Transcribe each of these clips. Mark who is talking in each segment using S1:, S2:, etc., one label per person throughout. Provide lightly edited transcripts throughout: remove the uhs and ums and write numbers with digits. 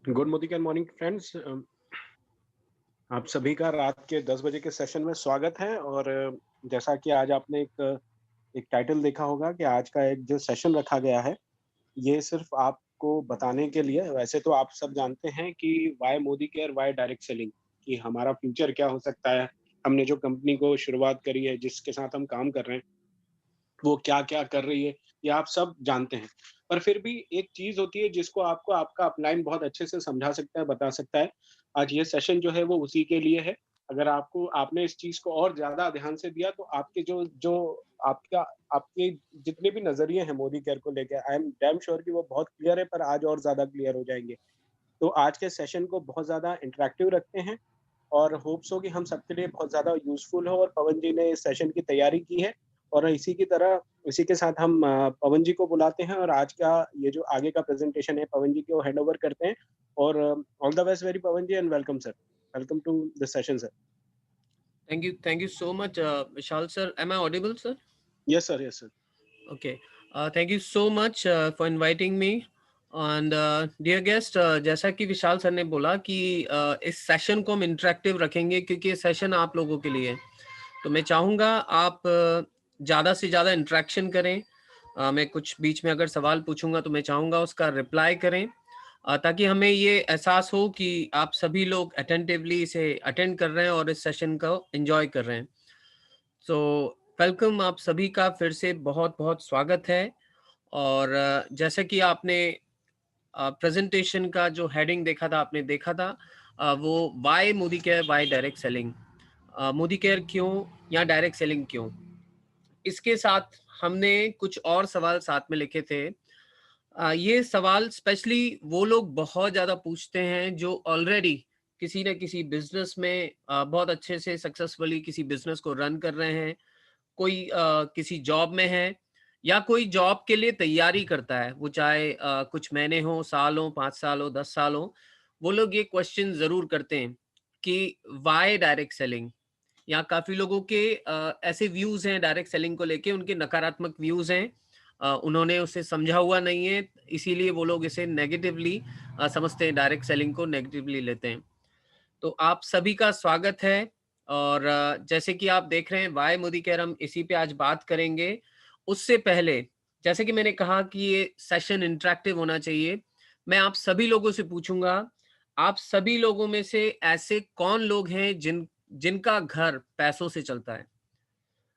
S1: Good morning friends. आप सभी का रात के 10 बजे के सेशन में स्वागत है। और जैसा कि आज आपने एक टाइटल देखा होगा कि आज का एक जो सेशन रखा गया है, ये सिर्फ आपको बताने के लिए। वैसे तो आप सब जानते हैं कि why Modi care, why direct selling, कि हमारा फ्यूचर क्या हो सकता है। हमने जो कंपनी को शुरुआत करी है, जिसके साथ हम काम कर रहे हैं, वो क्या-क्या कर रही है, ये आप सब जानते हैं। पर फिर भी एक चीज़ होती है जिसको आपको आपका अपलाइन बहुत अच्छे से समझा सकता है, बता सकता है। आज ये सेशन जो है वो उसी के लिए है। अगर आपने इस चीज़ को और ज़्यादा ध्यान से दिया तो आपके जो जो आपका आपके जितने भी नज़रिए हैं मोदी केयर को लेके, आई एम डैम श्योर कि वो बहुत क्लियर है, पर आज और ज़्यादा क्लियर हो जाएँगे। तो आज के सेशन को बहुत ज़्यादा इंटरैक्टिव रखते हैं और होप्स हो कि हम सबके लिए बहुत ज़्यादा यूज़फुल हो। और पवन जी ने इस सेशन की तैयारी की है और इसी के साथ हम पवन जी को बुलाते हैं और आज का ये जो आगे का प्रेज़ेंटेशन है, पवन जी को हैंड ओवर करते हैं। और all the best very Pavan ji and welcome sir. Welcome to the session sir.
S2: Thank you so much, Vishal sir. Am I audible, sir?
S1: Yes sir, yes sir.
S2: Okay. Thank you so much for inviting me. And dear guest, जैसा कि विशाल sir ने बोला कि इस session को हम interactive रखेंगे क्योंकि ये सेशन आप लोगों के लिए है। तो मैं चाहूँगा आप ज़्यादा से ज़्यादा इंटरेक्शन करें। मैं कुछ बीच में अगर सवाल पूछूंगा तो मैं चाहूँगा उसका रिप्लाई करें, ताकि हमें ये एहसास हो कि आप सभी लोग अटेंटिवली इसे अटेंड कर रहे हैं और इस सेशन को एंजॉय कर रहे हैं। सो वेलकम, आप सभी का फिर से बहुत बहुत स्वागत है। और जैसे कि आपने प्रेजेंटेशन का जो हेडिंग देखा था, आपने देखा था वो why Modi care why direct selling, Modi care क्यों या डायरेक्ट सेलिंग क्यों। इसके साथ हमने कुछ और सवाल साथ में लिखे थे। ये सवाल स्पेशली वो लोग बहुत ज़्यादा पूछते हैं जो ऑलरेडी किसी न किसी बिजनेस में बहुत अच्छे से सक्सेसफुली किसी बिजनेस को रन कर रहे हैं। कोई किसी जॉब में है या कोई जॉब के लिए तैयारी करता है, वो चाहे कुछ महीने हो, साल हो, 5 साल हो, 10 साल हो। वो लोग ये क्वेश्चन ज़रूर करते हैं कि व्हाई डायरेक्ट सेलिंग। या काफ़ी लोगों के ऐसे व्यूज़ हैं डायरेक्ट सेलिंग को लेके, उनके नकारात्मक व्यूज़ हैं। उन्होंने उसे समझा हुआ नहीं है, इसीलिए वो लोग इसे नेगेटिवली समझते हैं, डायरेक्ट सेलिंग को नेगेटिवली लेते हैं। तो आप सभी का स्वागत है। और जैसे कि आप देख रहे हैं व्हाई मोदी केयर, हम इसी पे आज बात करेंगे। उससे पहले जैसे कि मैंने कहा कि ये सेशन इंटरेक्टिव होना चाहिए, मैं आप सभी लोगों से पूछूंगा, आप सभी लोगों में से ऐसे कौन लोग हैं जिनका घर पैसों से चलता है।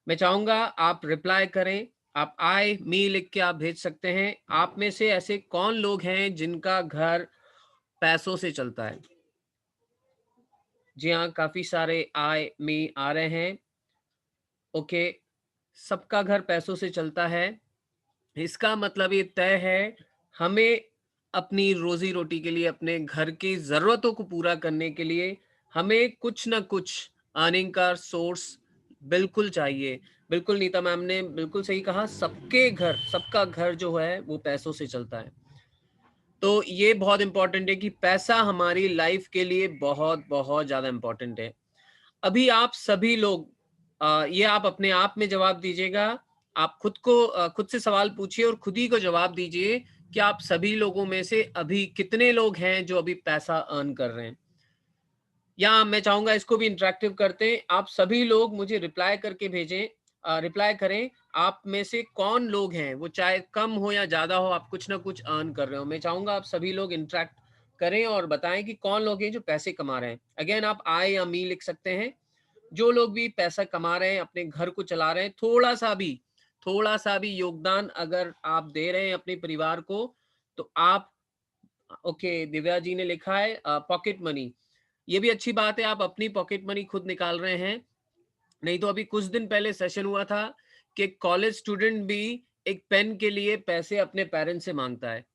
S2: मैं चाहूंगा आप रिप्लाई करें। आप आई मी लिख के आप भेज सकते हैं। आप में से ऐसे कौन लोग हैं जिनका घर पैसों से चलता है। जी हाँ, काफ़ी सारे आई मी आ रहे हैं। ओके, सबका घर पैसों से चलता है। इसका मतलब ये तय है, हमें अपनी रोज़ी-रोटी के लिए, अपने घर की ज़रूरतों को पूरा करने के लिए, हमें कुछ न कुछ अर्निंग का सोर्स बिल्कुल चाहिए। बिल्कुल, नीता मैम ने बिल्कुल सही कहा, सबका घर जो है वो पैसों से चलता है। तो ये बहुत इम्पोर्टेंट है कि पैसा हमारी लाइफ़ के लिए बहुत ज़्यादा इम्पोर्टेंट है। अभी आप सभी लोग ये आप अपने आप में जवाब दीजिएगा। आप खुद से सवाल पूछिए और खुद ही को जवाब दीजिए कि आप सभी लोगों में से अभी कितने लोग हैं जो अभी पैसा अर्न कर रहे हैं। या मैं चाहूंगा इसको भी इंटरेक्टिव करते हैं, आप सभी लोग मुझे रिप्लाई करके भेजें, रिप्लाई करें। आप में से कौन लोग हैं, वो चाहे कम हो या ज्यादा हो, आप कुछ ना कुछ अर्न कर रहे हो। मैं चाहूंगा आप सभी लोग इंटरेक्ट करें और बताएं कि कौन लोग हैं जो पैसे कमा रहे हैं। अगेन आप आई या मी लिख सकते हैं। जो लोग भी पैसा कमा रहे हैं, अपने घर को चला रहे हैं, थोड़ा सा भी योगदान अगर आप दे रहे हैं अपने परिवार को, तो आप ओके, दिव्या जी ने लिखा है पॉकेट मनी। ये भी अच्छी बात है, आप अपनी पॉकेट मनी खुद निकाल रहे हैं। नहीं तो अभी कुछ दिन पहले सेशन हुआ था कि कॉलेज स्टूडेंट भी एक पेन के लिए पैसे अपने पेरेंट्स से मांगता है।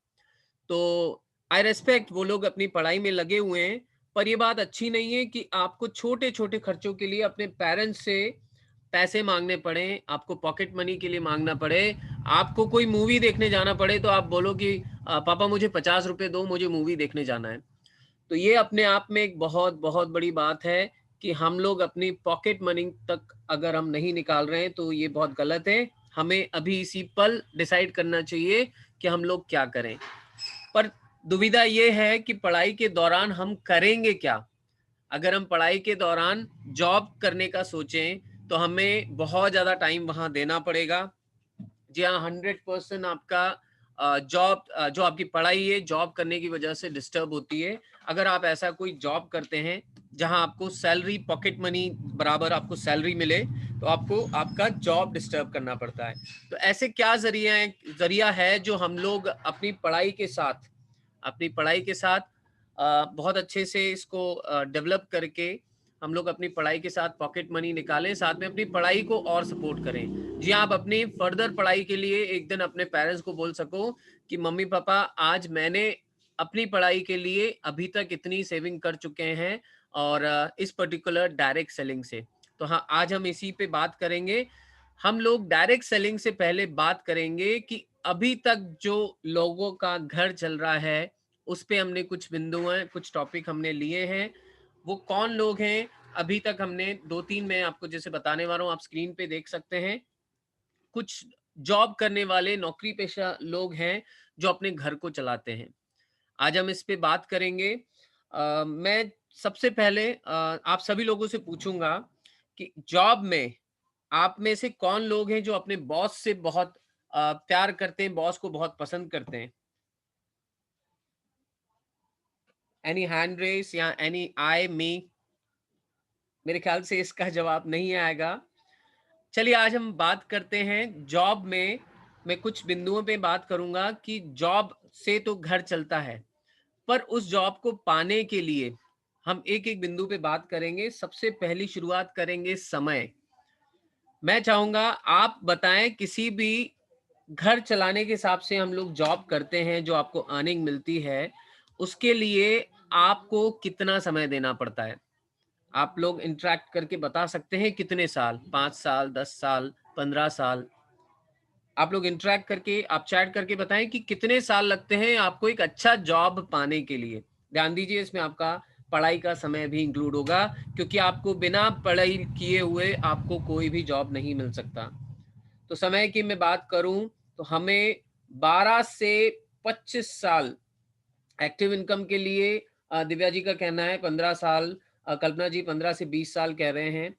S2: तो आई रेस्पेक्ट, वो लोग अपनी पढ़ाई में लगे हुए हैं। पर ये बात अच्छी नहीं है कि आपको छोटे छोटे खर्चों के लिए अपने पेरेंट्स से पैसे मांगने पड़े, आपको पॉकेट मनी के लिए मांगना पड़े। आपको कोई मूवी देखने जाना पड़े तो आप बोलो कि पापा मुझे 50 रुपए दो, मुझे मूवी देखने जाना है। तो ये अपने आप में एक बहुत बहुत बड़ी बात है कि हम लोग अपनी पॉकेट मनी तक अगर हम नहीं निकाल रहे हैं तो ये बहुत गलत है। हमें अभी इसी पल डिसाइड करना चाहिए कि हम लोग क्या करें। पर दुविधा ये है कि पढ़ाई के दौरान हम करेंगे क्या। अगर हम पढ़ाई के दौरान जॉब करने का सोचें तो हमें बहुत ज़्यादा टाइम वहाँ देना पड़ेगा। जी हाँ, 100% आपका जॉब जो आपकी पढ़ाई है जॉब करने की वजह से डिस्टर्ब होती है। अगर आप ऐसा कोई जॉब करते हैं जहां आपको सैलरी पॉकेट मनी बराबर आपको सैलरी मिले, तो आपको आपका जॉब डिस्टर्ब करना पड़ता है। तो ऐसे क्या जरिया है जो हम लोग अपनी पढ़ाई के साथ बहुत अच्छे से इसको डेवलप करके हम लोग अपनी पढ़ाई के साथ पॉकेट मनी निकालें, साथ में अपनी पढ़ाई को और सपोर्ट करें। जी, आप अपनी फर्दर पढ़ाई के लिए एक दिन अपने पेरेंट्स को बोल सको कि मम्मी पापा आज मैंने अपनी पढ़ाई के लिए अभी तक इतनी सेविंग कर चुके हैं, और इस पर्टिकुलर डायरेक्ट सेलिंग से। तो हाँ, आज हम इसी पे बात करेंगे। हम लोग डायरेक्ट सेलिंग से पहले बात करेंगे कि अभी तक जो लोगों का घर चल रहा है, उस पे हमने कुछ बिंदु हैं, कुछ टॉपिक हमने लिए हैं। वो कौन लोग हैं, अभी तक हमने 2-3 मैं आपको जैसे बताने वाला हूँ, आप स्क्रीन पे देख सकते हैं। कुछ जॉब करने वाले नौकरी पेशा लोग हैं जो अपने घर को चलाते हैं। आज हम इस पे बात करेंगे। मैं सबसे पहले आप सभी लोगों से पूछूंगा कि जॉब में आप में से कौन लोग हैं जो अपने बॉस से बहुत प्यार करते हैं, बॉस को बहुत पसंद करते हैं? एनी हैंड रेस या एनी आई मी? मेरे ख्याल से इसका जवाब नहीं आएगा। चलिए, आज हम बात करते हैं जॉब में। मैं कुछ बिंदुओं पे बात करूंगा कि जॉब से तो घर चलता है, पर उस जॉब को पाने के लिए हम एक एक बिंदु पे बात करेंगे। सबसे पहली शुरुआत करेंगे समय। मैं चाहूंगा आप बताएं, किसी भी घर चलाने के हिसाब से हम लोग जॉब करते हैं, जो आपको अर्निंग मिलती है, उसके लिए आपको कितना समय देना पड़ता है? आप लोग इंटरेक्ट करके बता सकते हैं कितने साल, 5 साल, 10 साल, 15 साल। आप लोग इंटरेक्ट करके, आप चैट करके बताएं कि कितने साल लगते हैं आपको एक अच्छा जॉब पाने के लिए। ध्यान दीजिए, इसमें आपका पढ़ाई का समय भी इंक्लूड होगा, क्योंकि आपको बिना पढ़ाई किए हुए आपको कोई भी जॉब नहीं मिल सकता। तो समय की मैं बात करूं तो हमें 12 से 25 साल एक्टिव इनकम के लिए, दिव्या जी का कहना है 15 साल, कल्पना जी 15 से 20 साल कह रहे हैं।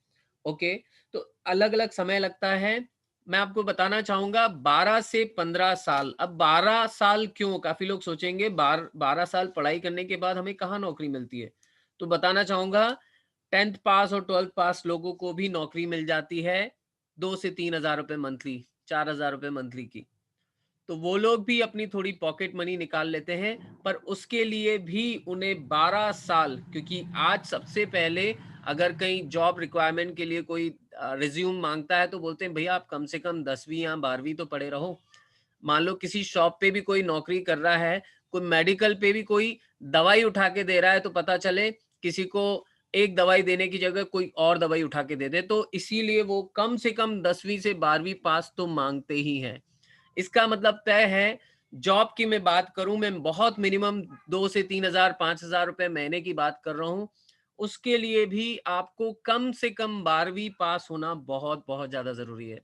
S2: ओके, तो अलग अलग समय लगता है। मैं आपको बताना चाहूंगा 12 से 15 साल। अब 12 साल क्यों? काफी लोग सोचेंगे 12 साल पढ़ाई करने के बाद हमें कहाँ नौकरी मिलती है। तो बताना चाहूंगा 10th पास और 12th पास लोगों को भी नौकरी मिल जाती है, 2 से 3 हजार रुपए मंथली, 4 हजार रुपए मंथली की। तो वो लोग भी अपनी थोड़ी पॉकेट मनी निकाल लेते हैं, पर उसके लिए भी उन्हें 12 साल, क्योंकि आज सबसे पहले अगर कहीं जॉब रिक्वायरमेंट के लिए कोई रिज्यूम मांगता है तो बोलते हैं भैया आप कम से कम 10वीं या 12वीं तो पढ़े रहो। मान लो किसी शॉप पे भी कोई नौकरी कर रहा है, कोई मेडिकल पे भी कोई दवाई उठा के दे रहा है, तो पता चले किसी को एक दवाई देने की जगह कोई और दवाई उठा के दे दे, तो इसीलिए वो कम से कम 10वीं से 12वीं पास तो मांगते ही हैं। इसका मतलब तय है। जॉब की मैं बात करूं, मैं बहुत मिनिमम 2 से 3 हजार, 5 हजार रुपए महीने की बात कर रहा हूं। उसके लिए भी आपको कम से कम 12वीं पास होना बहुत बहुत ज्यादा जरूरी है।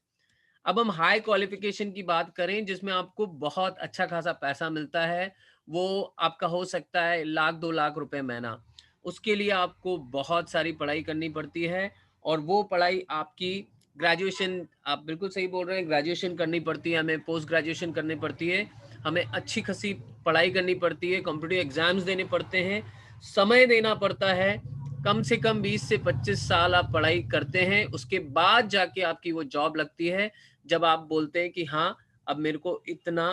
S2: अब हम हाई क्वालिफिकेशन की बात करें, जिसमें आपको बहुत अच्छा खासा पैसा मिलता है, वो आपका हो सकता है 1 लाख 2 लाख रुपए महीना। उसके लिए आपको बहुत सारी पढ़ाई करनी पड़ती है, और वो पढ़ाई आपकी ग्रेजुएशन, आप बिल्कुल सही बोल रहे हैं, ग्रेजुएशन करनी पड़ती है, हमें पोस्ट ग्रेजुएशन करनी पड़ती है, हमें अच्छी खासी पढ़ाई करनी पड़ती है, कॉम्पिटिटिव एग्जाम्स देने पड़ते हैं, समय देना पड़ता है। कम से कम 20 से 25 साल आप पढ़ाई करते हैं, उसके बाद जाके आपकी वो जॉब लगती है, जब आप बोलते हैं कि हाँ अब मेरे को इतना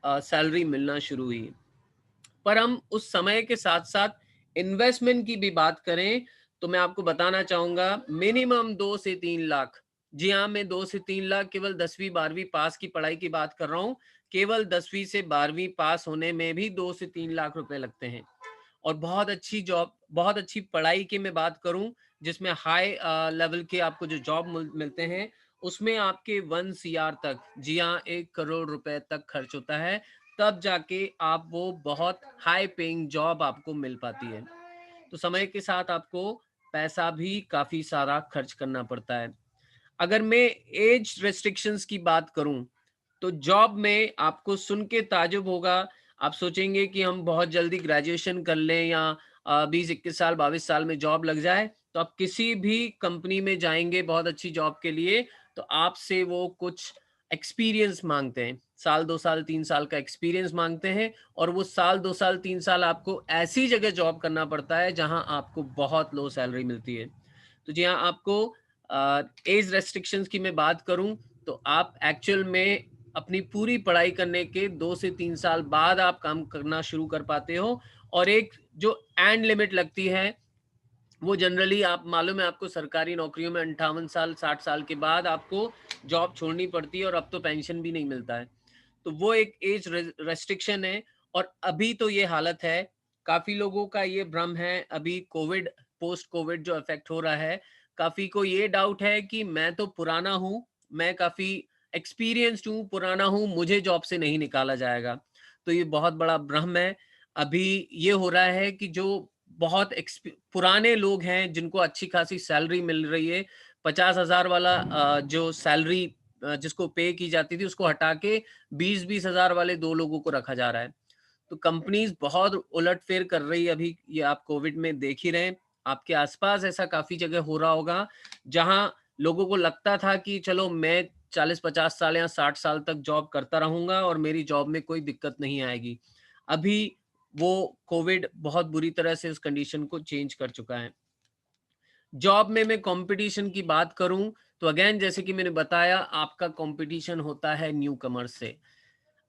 S2: सैलरी मिलना शुरू हुई। पर हम उस समय के साथ साथ इन्वेस्टमेंट की भी बात करें, तो मैं आपको बताना चाहूंगा मिनिमम 2 से 3 लाख। जी हाँ, मैं 2 से 3 लाख केवल 10वीं 12वीं पास की पढ़ाई की बात कर रहा हूँ। केवल 10वीं से 12वीं पास होने में भी 2 से 3 लाख रुपए लगते हैं। और बहुत अच्छी जॉब, बहुत अच्छी पढ़ाई की मैं बात करूं, जिसमें हाई लेवल के आपको जो जॉब मिलते हैं, उसमें आपके 1 CR तक, जी हाँ 1 करोड़ रुपए तक खर्च होता है, तब जाके आप वो बहुत हाई पेइंग जॉब आपको मिल पाती है। तो समय के साथ आपको पैसा भी काफी सारा खर्च करना पड़ता है। अगर मैं एज रेस्ट्रिक्शंस की बात करूं, तो जॉब में आपको सुन के ताजुब होगा, आप सोचेंगे कि हम बहुत जल्दी ग्रेजुएशन कर लें या 20-21 साल 22 साल में जॉब लग जाए, तो आप किसी भी कंपनी में जाएंगे बहुत अच्छी जॉब के लिए, तो आपसे वो कुछ एक्सपीरियंस मांगते हैं, साल 2 साल 3 साल का एक्सपीरियंस मांगते हैं, और वो साल 2 साल 3 साल आपको ऐसी जगह जॉब करना पड़ता है जहां आपको बहुत लो सैलरी मिलती है। तो जी हाँ, आपको एज रेस्ट्रिक्शंस की मैं बात करूं तो आप एक्चुअल में अपनी पूरी पढ़ाई करने के 2 से 3 साल बाद आप काम करना शुरू कर पाते हो, और एक जो एंड लिमिट लगती है वो जनरली आप मालूम है आपको सरकारी नौकरियों में 58 साल 60 साल के बाद आपको जॉब छोड़नी पड़ती है, और अब तो पेंशन भी नहीं मिलता है। तो वो एक एज रेस्ट्रिक्शन है, और अभी तो ये हालत है, काफी लोगों का ये भ्रम है अभी कोविड पोस्ट कोविड जो इफेक्ट हो रहा है, काफी को ये डाउट है कि मैं तो पुराना हूँ, मैं काफी एक्सपीरियंस्ड हूँ, पुराना हूँ, मुझे जॉब से नहीं निकाला जाएगा। तो ये बहुत बड़ा भ्रम है। अभी ये हो रहा है कि जो बहुत पुराने लोग हैं जिनको अच्छी खासी सैलरी मिल रही है, 50,000 वाला जो सैलरी जिसको पे की जाती थी उसको हटा के 20-20 हजार वाले 2 लोगों को रखा जा रहा है। तो कंपनीज बहुत उलटफेर कर रही है अभी, ये आप कोविड में देख ही रहे हैं। आपके आसपास ऐसा काफी जगह हो रहा होगा जहां लोगों को लगता था कि चलो मैं 40-50 साल या 60 साल तक जॉब करता रहूंगा और मेरी जॉब में कोई दिक्कत नहीं आएगी। अभी वो कोविड बहुत बुरी तरह से उस कंडीशन को चेंज कर चुका है। जॉब में मैं कंपटीशन की बात करूं तो अगेन जैसे कि मैंने बताया, आपका कंपटीशन होता है न्यू कमर्स से।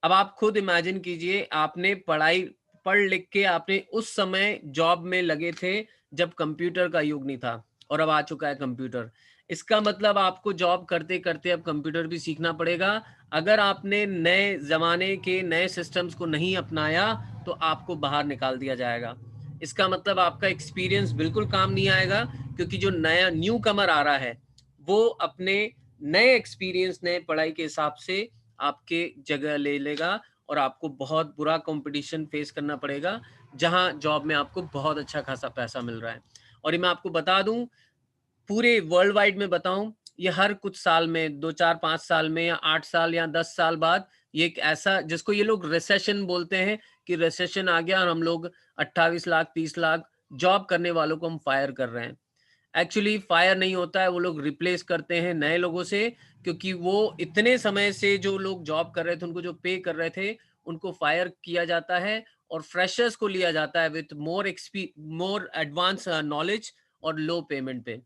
S2: अब आप खुद इमेजिन कीजिए, आपने पढ़ाई पढ़ लिख के आपने उस समय जॉब में लगे थे जब कंप्यूटर का युग नहीं था, और अब आ चुका है कंप्यूटर। इसका मतलब आपको जॉब करते करते अब कंप्यूटर भी सीखना पड़ेगा। अगर आपने नए जमाने के नए सिस्टम्स को नहीं अपनाया तो आपको बाहर निकाल दिया जाएगा। इसका मतलब आपका एक्सपीरियंस बिल्कुल काम नहीं आएगा, क्योंकि जो नया न्यू कमर आ रहा है वो अपने नए एक्सपीरियंस नए पढ़ाई के हिसाब से आपके जगह ले लेगा, और आपको बहुत बुरा कंपटीशन फेस करना पड़ेगा जहां जॉब में आपको बहुत अच्छा खासा पैसा मिल रहा है। और ये मैं आपको बता दूं, पूरे वर्ल्ड वाइड में बताऊं, ये हर कुछ साल में 2 4 5 साल में या 8 साल या 10 साल बाद ये एक ऐसा जिसको ये लोग रिसेशन बोलते हैं कि रिसेशन आ गया और हम लोग 28 लाख 30 लाख जॉब करने वालों को हम फायर कर रहे हैं। एक्चुअली फायर नहीं होता है, वो लोग रिप्लेस करते हैं नए लोगों से, क्योंकि वो इतने समय से जो लोग जॉब कर रहे थे उनको जो पे कर रहे थे उनको फायर किया जाता है, और फ्रेशर्स को लिया जाता है विथ मोर एडवांस नॉलेज और लो पेमेंट पे।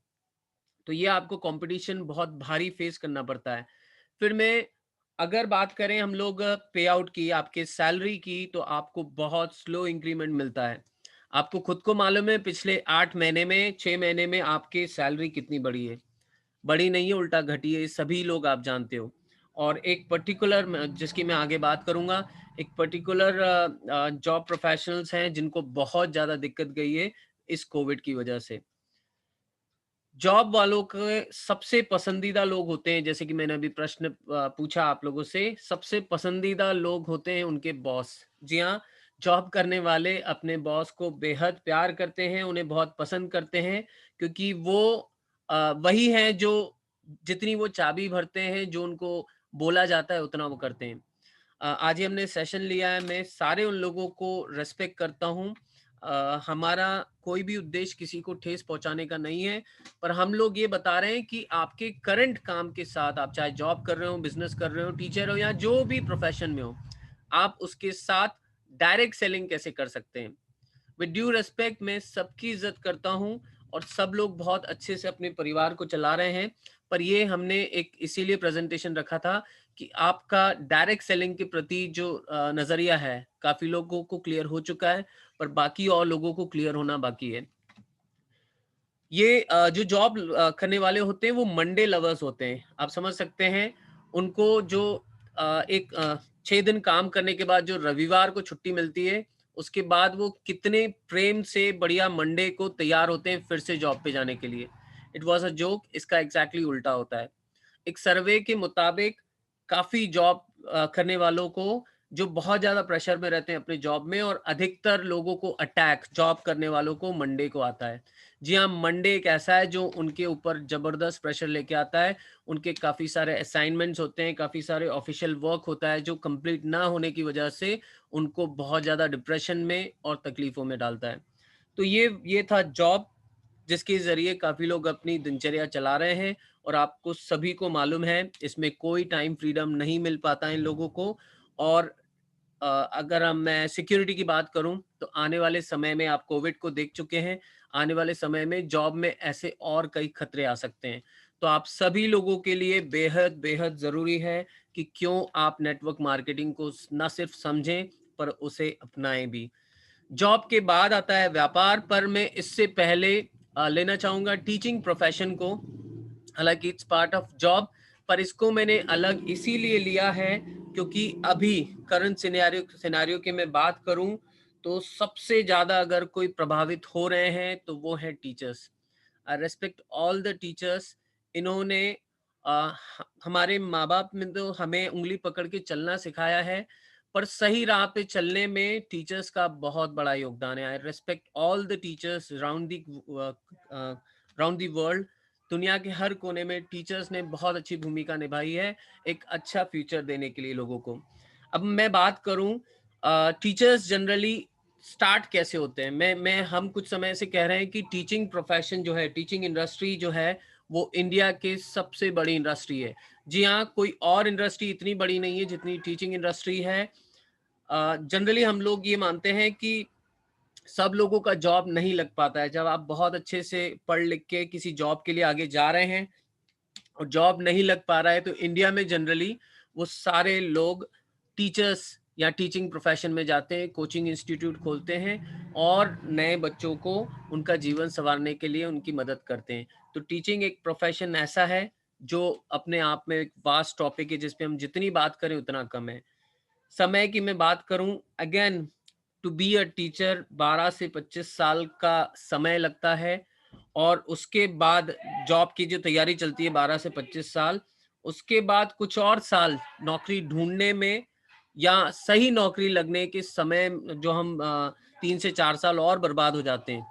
S2: तो ये आपको कंपटीशन बहुत भारी फेस करना पड़ता है। फिर मैं अगर बात करें हम लोग पे आउट की, आपके सैलरी की, तो आपको बहुत स्लो इंक्रीमेंट मिलता है। आपको खुद को मालूम है पिछले 8 महीने में 6 महीने में आपकी सैलरी कितनी बढ़ी है? बढ़ी नहीं है, उल्टा घटी है, सभी लोग आप जानते हो। और एक पर्टिकुलर जिसकी मैं आगे बात करूंगा, एक पर्टिकुलर जॉब प्रोफेशनल्स हैं जिनको बहुत ज्यादा दिक्कत गई है इस कोविड की वजह से। जॉब वालों के सबसे पसंदीदा लोग होते हैं, जैसे कि मैंने अभी प्रश्न पूछा आप लोगों से, सबसे पसंदीदा लोग होते हैं उनके बॉस। जी हाँ, जॉब करने वाले अपने बॉस को बेहद प्यार करते हैं, उन्हें बहुत पसंद करते हैं, क्योंकि वो वही है जो जितनी वो चाबी भरते हैं, जो उनको बोला जाता है उतना वो करते हैं। आज ही हमने सेशन लिया है, मैं सारे उन लोगों को रेस्पेक्ट करता हूँ। हमारा कोई भी उद्देश्य किसी को ठेस पहुंचाने का नहीं है, पर हम लोग ये बता रहे हैं कि आपके करंट काम के साथ, आप चाहे जॉब कर रहे हो, बिजनेस कर रहे हो, टीचर हो, या जो भी प्रोफेशन में हो, आप उसके साथ डायरेक्ट सेलिंग कैसे कर सकते हैं। विद ड्यू रेस्पेक्ट, मैं सबकी इज्जत करता हूँ और सब लोग बहुत अच्छे से अपने परिवार को चला रहे हैं, पर ये हमने एक इसीलिए प्रेजेंटेशन रखा था कि आपका डायरेक्ट सेलिंग के प्रति जो नजरिया है काफी लोगों को क्लियर हो चुका है, पर बाकी और लोगों को क्लियर होना बाकी है। ये जो जॉब करने वाले होते हैं वो मंडे लवर्स होते हैं, आप समझ सकते हैं। उनको जो एक 6 दिन काम करने के बाद जो रविवार को छुट्टी मिलती है, उसके बाद वो कितने प्रेम से बढ़िया मंडे को तैयार होते हैं फिर से जॉब पे जाने के लिए। इट वॉज अ जोक, इसका एग्जैक्टली उल्टा होता है। एक सर्वे के मुताबिक काफी जॉब करने वालों को जो बहुत ज़्यादा प्रेशर में रहते हैं अपने जॉब में, और अधिकतर लोगों को अटैक जॉब करने वालों को मंडे को आता है। जी हाँ, मंडे एक ऐसा है जो उनके ऊपर ज़बरदस्त प्रेशर लेके आता है। उनके काफ़ी सारे असाइनमेंट्स होते हैं, काफ़ी सारे ऑफ़िशियल वर्क होता है जो कंप्लीट ना होने की वजह से उनको बहुत ज़्यादा डिप्रेशन में और तकलीफ़ों में डालता है। तो ये था जॉब, जिसके ज़रिए काफ़ी लोग अपनी दिनचर्या चला रहे हैं, और आपको सभी को मालूम है इसमें कोई टाइम फ्रीडम नहीं मिल पाता है इन लोगों को। और अगर मैं सिक्योरिटी की बात करूं, तो आने वाले समय में आप कोविड को देख चुके हैं, आने वाले समय में जॉब में ऐसे और कई खतरे आ सकते हैं। तो आप सभी लोगों के लिए बेहद बेहद ज़रूरी है कि क्यों आप नेटवर्क मार्केटिंग को ना सिर्फ समझें, पर उसे अपनाएं भी। जॉब के बाद आता है व्यापार, पर मैं इससे पहले लेना चाहूँगा टीचिंग प्रोफ़ेशन को। हालाँकि इट्स पार्ट ऑफ जॉब, पर इसको मैंने अलग इसीलिए लिया है क्योंकि अभी करंट सिनेरियो की मैं बात करूँ, तो सबसे ज़्यादा अगर कोई प्रभावित हो रहे हैं, तो वो हैं teachers. I respect all the teachers. इन्होंने हमारे माँ-बाप ने तो हमें उँगली पकड़ के चलना सिखाया है, पर सही राह पे चलने में टीचर्स का बहुत बड़ा योगदान है। I respect all the teachers round the world. दुनिया के हर कोने में टीचर्स ने बहुत अच्छी भूमिका निभाई है, एक अच्छा फ्यूचर देने के लिए लोगों को। अब मैं बात करूँ टीचर्स जनरली स्टार्ट कैसे होते हैं? मैं हम कुछ समय से कह रहे हैं कि टीचिंग प्रोफ़ेशन जो है, टीचिंग इंडस्ट्री जो है, वो इंडिया की सबसे बड़ी इंडस्ट्री है। जी हाँ, कोई और इंडस्ट्री इतनी बड़ी नहीं है जितनी टीचिंग इंडस्ट्री है। जनरली हम लोग ये मानते हैं कि सब लोगों का जॉब नहीं लग पाता है। जब आप बहुत अच्छे से पढ़ लिख के किसी जॉब के लिए आगे जा रहे हैं और जॉब नहीं लग पा रहा है, तो इंडिया में जनरली वो सारे लोग टीचर्स या टीचिंग प्रोफेशन में जाते हैं, कोचिंग इंस्टीट्यूट खोलते हैं और नए बच्चों को उनका जीवन संवारने के लिए उनकी मदद करते हैं। तो टीचिंग एक प्रोफेशन ऐसा है जो अपने आप में एक वास्ट टॉपिक है, जिस पे हम जितनी बात करें उतना कम है। समय की मैं बात करूं, again to be a teacher 12 से 25 साल का समय लगता है, और उसके बाद जॉब की जो तैयारी चलती है 12 से 25 साल, उसके बाद कुछ और साल नौकरी ढूंढने में या सही नौकरी लगने के समय जो हम 3 से 4 साल और बर्बाद हो जाते हैं।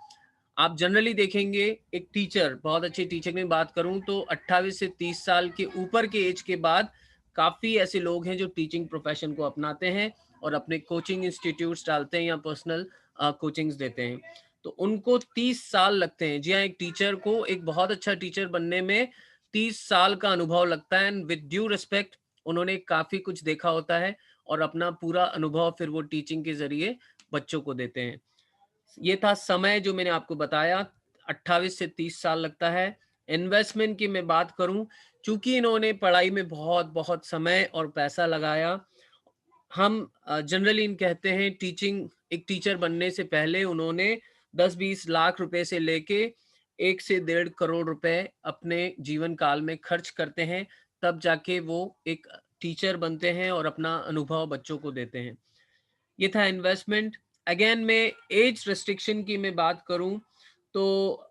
S2: आप जनरली देखेंगे एक टीचर, बहुत अच्छे टीचर की बात करूं तो 28 से 30 साल के ऊपर के एज के बाद काफ़ी ऐसे लोग हैं जो टीचिंग प्रोफेशन को अपनाते हैं और अपने कोचिंग इंस्टीट्यूट्स डालते हैं या पर्सनल कोचिंग्स देते हैं। तो उनको 30 साल लगते हैं। जी हाँ, एक टीचर को एक बहुत अच्छा टीचर बनने में 30 साल का अनुभव लगता है, एंड विद ड्यू रिस्पेक्ट उन्होंने काफ़ी कुछ देखा होता है और अपना पूरा अनुभव फिर वो टीचिंग के ज़रिए बच्चों को देते हैं। ये था समय जो मैंने आपको बताया, 28 से 30 साल लगता है। इन्वेस्टमेंट की मैं बात करूँ, चूँकि इन्होंने पढ़ाई में बहुत-बहुत समय और पैसा लगाया, हम जनरली इन कहते हैं टीचिंग एक टीचर बनने से पहले उन्होंने 10-20 लाख रुपए से लेके 1 से 1.5 करोड़ रुपए अपने जीवन काल में खर्च करते हैं, तब जाके वो एक टीचर बनते हैं और अपना अनुभव बच्चों को देते हैं। ये था इन्वेस्टमेंट। अगेन मैं एज रिस्ट्रिक्शन की मैं बात करूँ, तो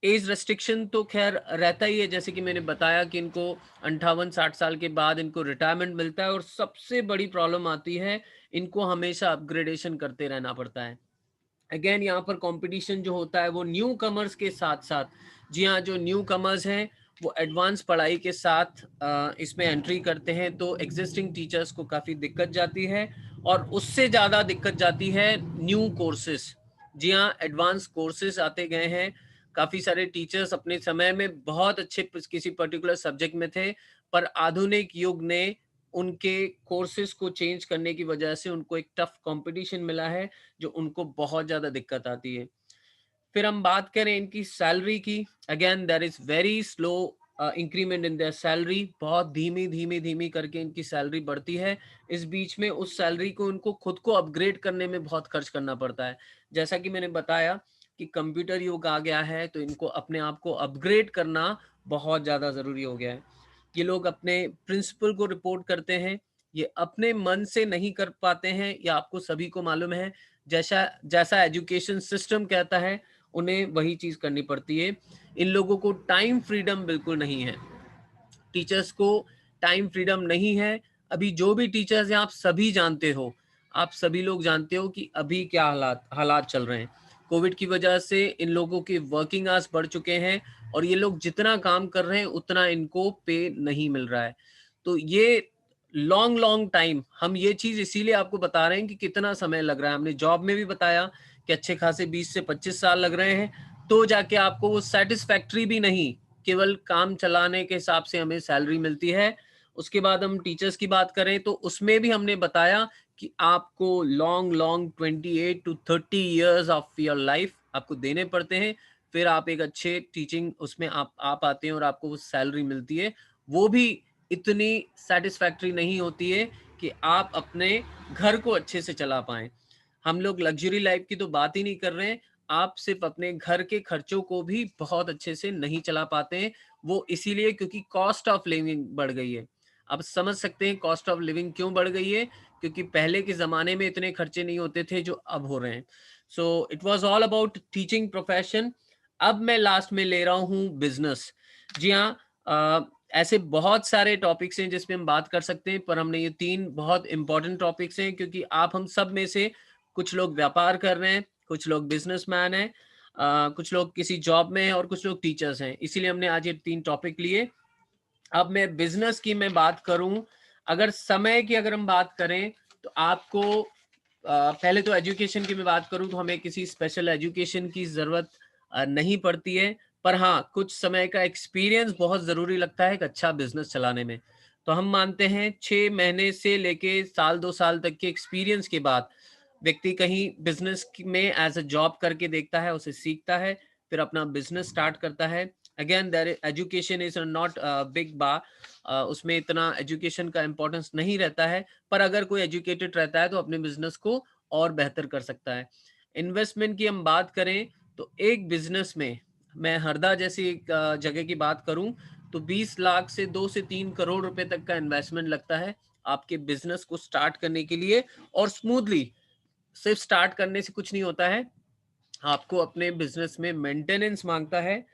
S2: एज रिस्ट्रिक्शन तो ख़ैर रहता ही है, जैसे कि मैंने बताया कि इनको 58-60 साल के बाद इनको रिटायरमेंट मिलता है, और सबसे बड़ी प्रॉब्लम आती है, इनको हमेशा अपग्रेडेशन करते रहना पड़ता है। अगेन यहाँ पर कंपटीशन जो होता है वो न्यू कमर्स के साथ-साथ, जी हाँ, जो न्यू कमर्स हैं वो एडवांस पढ़ाई के साथ इसमें एंट्री करते हैं, तो एग्जिस्टिंग टीचर्स को काफ़ी दिक्कत जाती है, और उससे ज़्यादा दिक्कत जाती है न्यू कोर्सेस। जी हाँ, एडवांस कोर्सेस आते गए हैं। काफ़ी सारे टीचर्स अपने समय में बहुत अच्छे किसी पर्टिकुलर सब्जेक्ट में थे, पर आधुनिक युग ने उनके कोर्सेस को चेंज करने की वजह से उनको एक टफ कंपटीशन मिला है, जो उनको बहुत ज़्यादा दिक्कत आती है। फिर हम बात करें इनकी सैलरी की, again there is very slow increment in their salary, बहुत धीमी करके इनकी सैलरी बढ़ती है। इस बीच में उस सैलरी को उनको खुद को अपग्रेड करने में बहुत खर्च करना पड़ता है। जैसा कि मैंने बताया कि कंप्यूटर युग आ गया है, तो इनको अपने आप को अपग्रेड करना बहुत ज़्यादा ज़रूरी हो गया है। ये लोग अपने प्रिंसिपल को रिपोर्ट करते हैं, ये अपने मन से नहीं कर पाते हैं, ये आपको सभी को मालूम है। जैसा जैसा एजुकेशन सिस्टम कहता है, उन्हें वही चीज़ करनी पड़ती है। इन लोगों को टाइम फ्रीडम बिल्कुल नहीं है। टीचर्स को टाइम फ्रीडम नहीं है। अभी जो भी टीचर्स हैं आप सभी जानते हो, आप सभी लोग जानते हो कि अभी क्या हालात चल रहे हैं। कोविड की वजह से इन लोगों के वर्किंग आवर्स बढ़ चुके हैं और ये लोग जितना काम कर रहे हैं उतना इनको पे नहीं मिल रहा है। तो ये लॉन्ग लॉन्ग टाइम, हम ये चीज इसीलिए आपको बता रहे हैं कि कितना समय लग रहा है। हमने जॉब में भी बताया कि अच्छे खासे 20 से 25 साल लग रहे हैं, तो जाके आपको वो सेटिस्फैक्ट्री भी नहीं, केवल काम चलाने के हिसाब से हमें सैलरी मिलती है। उसके बाद हम टीचर्स की बात करें तो उसमें भी हमने बताया कि आपको long long 28 to 30 years of your life आपको देने पड़ते हैं, फिर आप एक अच्छे टीचिंग उसमें आप आते हैं और आपको वो सैलरी मिलती है। वो भी इतनी सेटिस्फैक्ट्री नहीं होती है कि आप अपने घर को अच्छे से चला पाएं। हम लोग लग्जरी लाइफ की तो बात ही नहीं कर रहे हैं, आप सिर्फ अपने घर के खर्चों को भी बहुत अच्छे से नहीं चला पाते हैं। वो इसीलिए क्योंकि कॉस्ट ऑफ लिविंग बढ़ गई है। आप समझ सकते हैं कॉस्ट ऑफ लिविंग क्यों बढ़ गई है, क्योंकि पहले के ज़माने में इतने खर्चे नहीं होते थे जो अब हो रहे हैं। So it was all about teaching profession. अब मैं लास्ट में ले रहा हूँ बिजनेस। जी हाँ, ऐसे बहुत सारे टॉपिक्स हैं जिसमें हम बात कर सकते हैं, पर हमने ये 3 बहुत इंपॉर्टेंट टॉपिक्स हैं क्योंकि आप हम सब में से कुछ लोग व्यापार कर रहे हैं, कुछ लोग बिजनेसमैन हैं, कुछ लोग किसी जॉब में हैं और कुछ लोग टीचर्स हैं। इसीलिए हमने आज ये 3 टॉपिक लिए। अब मैं बिजनेस की मैं बात करूं, अगर समय की अगर हम बात करें तो आपको पहले तो एजुकेशन की मैं बात करूं तो हमें किसी स्पेशल एजुकेशन की जरूरत नहीं पड़ती है, पर हाँ कुछ समय का एक्सपीरियंस बहुत जरूरी लगता है एक अच्छा बिजनेस चलाने में। तो हम मानते हैं 6 महीने से लेके साल 2 साल तक के एक्सपीरियंस के बाद व्यक्ति कहीं बिजनेस में एज अ जॉब करके देखता है, उसे सीखता है, फिर अपना बिजनेस स्टार्ट करता है। Again there education is not big बा, उसमें इतना एजुकेशन का इम्पोर्टेंस नहीं रहता है, पर अगर कोई एजुकेटेड रहता है तो अपने बिजनेस को और बेहतर कर सकता है। इन्वेस्टमेंट की हम बात करें तो एक बिजनेस में, मैं हरदा जैसी एक जगह की बात करूं तो 20 लाख से 2 से 3 करोड़ रुपए तक का इन्वेस्टमेंट लगता है आपके बिजनेस को स्टार्ट करने के लिए। और स्मूथली सिर्फ स्टार्ट करने से कुछ नहीं होता है, आपको अपने बिजनेस में मेंटेनेंस मांगता है,